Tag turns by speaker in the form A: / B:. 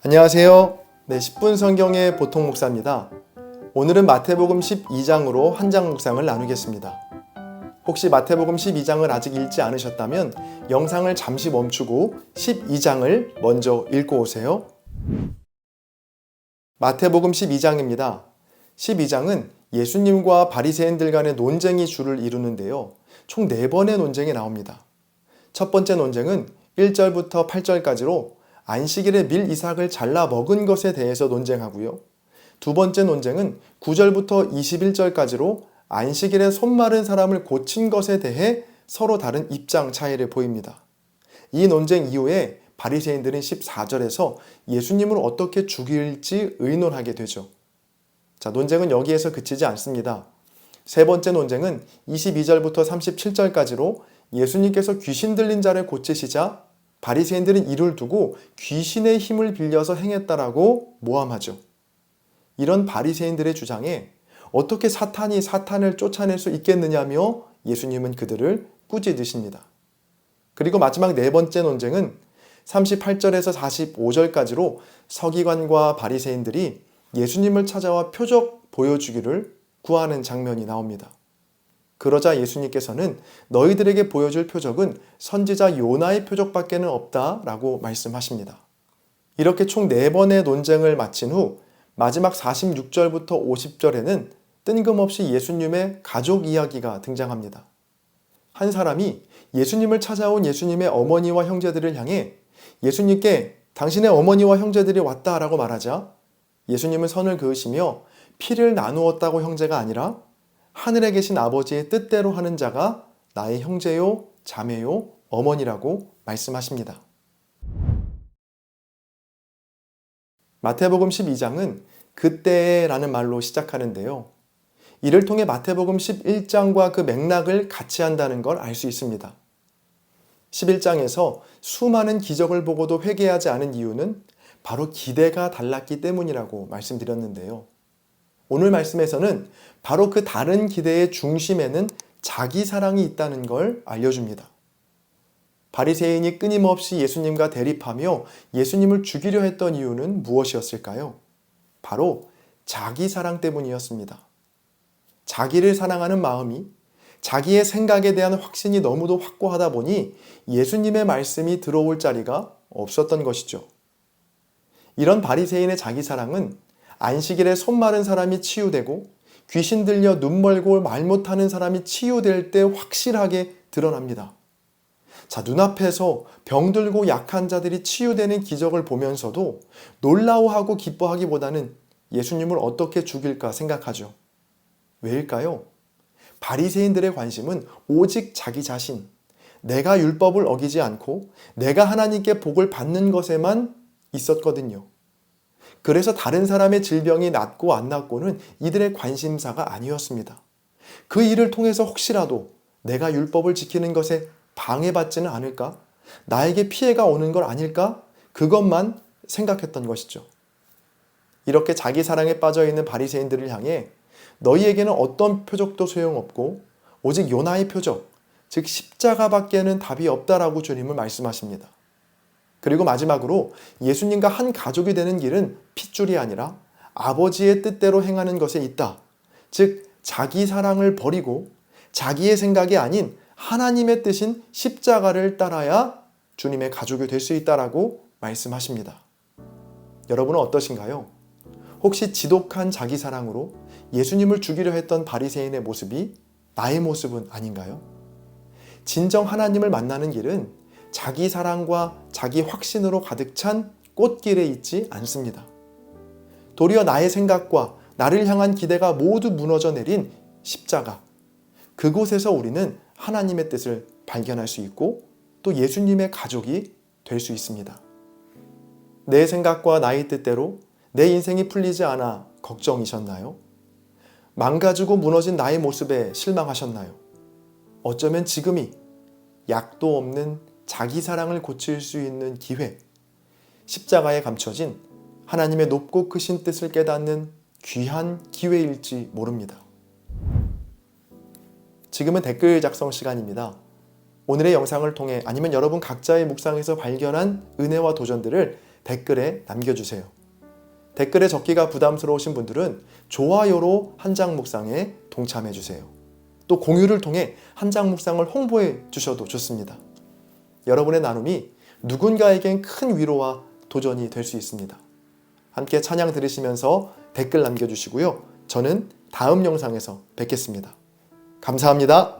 A: 안녕하세요. 10분 성경의 보통 목사입니다. 오늘은 마태복음 12장으로 한 장 묵상을 나누겠습니다. 혹시 마태복음 12장을 아직 읽지 않으셨다면 영상을 잠시 멈추고 12장을 먼저 읽고 오세요. 마태복음 12장입니다. 12장은 예수님과 바리새인들 간의 논쟁이 주를 이루는데요. 총 4번의 논쟁이 나옵니다. 첫 번째 논쟁은 1절부터 8절까지로 안식일에 밀 이삭을 잘라 먹은 것에 대해서 논쟁하고요. 두 번째 논쟁은 9절부터 21절까지로 안식일에 손 마른 사람을 고친 것에 대해 서로 다른 입장 차이를 보입니다. 이 논쟁 이후에 바리새인들은 14절에서 예수님을 어떻게 죽일지 의논하게 되죠. 논쟁은 여기에서 그치지 않습니다. 세 번째 논쟁은 22절부터 37절까지로 예수님께서 귀신 들린 자를 고치시자 바리새인들은 이를 두고 귀신의 힘을 빌려서 행했다라고 모함하죠. 이런 바리새인들의 주장에 어떻게 사탄이 사탄을 쫓아낼 수 있겠느냐며 예수님은 그들을 꾸짖으십니다. 그리고 마지막 네 번째 논쟁은 38절에서 45절까지로 서기관과 바리새인들이 예수님을 찾아와 표적 보여주기를 구하는 장면이 나옵니다. 그러자 예수님께서는 너희들에게 보여줄 표적은 선지자 요나의 표적밖에는 없다라고 말씀하십니다. 이렇게 총 4번의 논쟁을 마친 후 마지막 46절부터 50절에는 뜬금없이 예수님의 가족 이야기가 등장합니다. 한 사람이 예수님을 찾아온 예수님의 어머니와 형제들을 향해 예수님께 당신의 어머니와 형제들이 왔다라고 말하자 예수님은 선을 그으시며 피를 나누었다고 형제가 아니라 하늘에 계신 아버지의 뜻대로 하는 자가 나의 형제요, 자매요, 어머니라고 말씀하십니다. 마태복음 12장은 그때라는 말로 시작하는데요. 이를 통해 마태복음 11장과 그 맥락을 같이 한다는 걸 알 수 있습니다. 11장에서 수많은 기적을 보고도 회개하지 않은 이유는 바로 기대가 달랐기 때문이라고 말씀드렸는데요. 오늘 말씀에서는 바로 그 다른 기대의 중심에는 자기 사랑이 있다는 걸 알려줍니다. 바리새인이 끊임없이 예수님과 대립하며 예수님을 죽이려 했던 이유는 무엇이었을까요? 바로 자기 사랑 때문이었습니다. 자기를 사랑하는 마음이 자기의 생각에 대한 확신이 너무도 확고하다 보니 예수님의 말씀이 들어올 자리가 없었던 것이죠. 이런 바리새인의 자기 사랑은 안식일에 손 마른 사람이 치유되고 귀신 들려 눈 멀고 말 못하는 사람이 치유될 때 확실하게 드러납니다. 눈앞에서 병들고 약한 자들이 치유되는 기적을 보면서도 놀라워하고 기뻐하기보다는 예수님을 어떻게 죽일까 생각하죠. 왜일까요? 바리새인들의 관심은 오직 자기 자신, 내가 율법을 어기지 않고 내가 하나님께 복을 받는 것에만 있었거든요. 그래서 다른 사람의 질병이 낫고 안 낫고는 이들의 관심사가 아니었습니다. 그 일을 통해서 혹시라도 내가 율법을 지키는 것에 방해받지는 않을까? 나에게 피해가 오는 걸 아닐까? 그것만 생각했던 것이죠. 이렇게 자기 사랑에 빠져있는 바리새인들을 향해 너희에게는 어떤 표적도 소용없고 오직 요나의 표적, 즉 십자가밖에는 답이 없다라고 주님은 말씀하십니다. 그리고 마지막으로 예수님과 한 가족이 되는 길은 핏줄이 아니라 아버지의 뜻대로 행하는 것에 있다. 즉 자기 사랑을 버리고 자기의 생각이 아닌 하나님의 뜻인 십자가를 따라야 주님의 가족이 될 수 있다라고 말씀하십니다. 여러분은 어떠신가요? 혹시 지독한 자기 사랑으로 예수님을 죽이려 했던 바리새인의 모습이 나의 모습은 아닌가요? 진정 하나님을 만나는 길은 자기 사랑과 자기 확신으로 가득 찬 꽃길에 있지 않습니다. 도리어 나의 생각과 나를 향한 기대가 모두 무너져 내린 십자가, 그곳에서 우리는 하나님의 뜻을 발견할 수 있고 또 예수님의 가족이 될 수 있습니다. 내 생각과 나의 뜻대로 내 인생이 풀리지 않아 걱정이셨나요? 망가지고 무너진 나의 모습에 실망하셨나요? 어쩌면 지금이 약도 없는 자기 사랑을 고칠 수 있는 기회, 십자가에 감춰진 하나님의 높고 크신 뜻을 깨닫는 귀한 기회일지 모릅니다. 지금은 댓글 작성 시간입니다. 오늘의 영상을 통해 아니면 여러분 각자의 묵상에서 발견한 은혜와 도전들을 댓글에 남겨주세요. 댓글에 적기가 부담스러우신 분들은 좋아요로 한장 묵상에 동참해주세요. 또 공유를 통해 한장 묵상을 홍보해 주셔도 좋습니다. 여러분의 나눔이 누군가에겐 큰 위로와 도전이 될 수 있습니다. 함께 찬양 들으시면서 댓글 남겨주시고요. 저는 다음 영상에서 뵙겠습니다. 감사합니다.